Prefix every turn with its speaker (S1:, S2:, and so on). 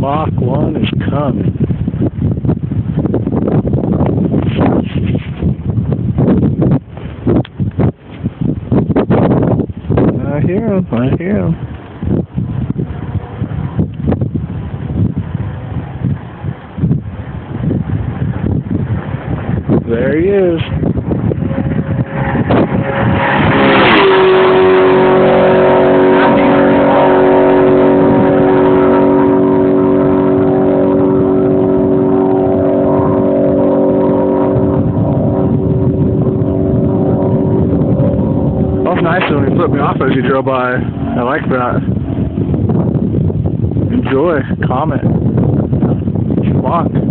S1: Mach 1 is coming. I hear him. I hear him. There he is. That was nice when he flipped me off as he drove by. I like that. Enjoy. Comment. Walk.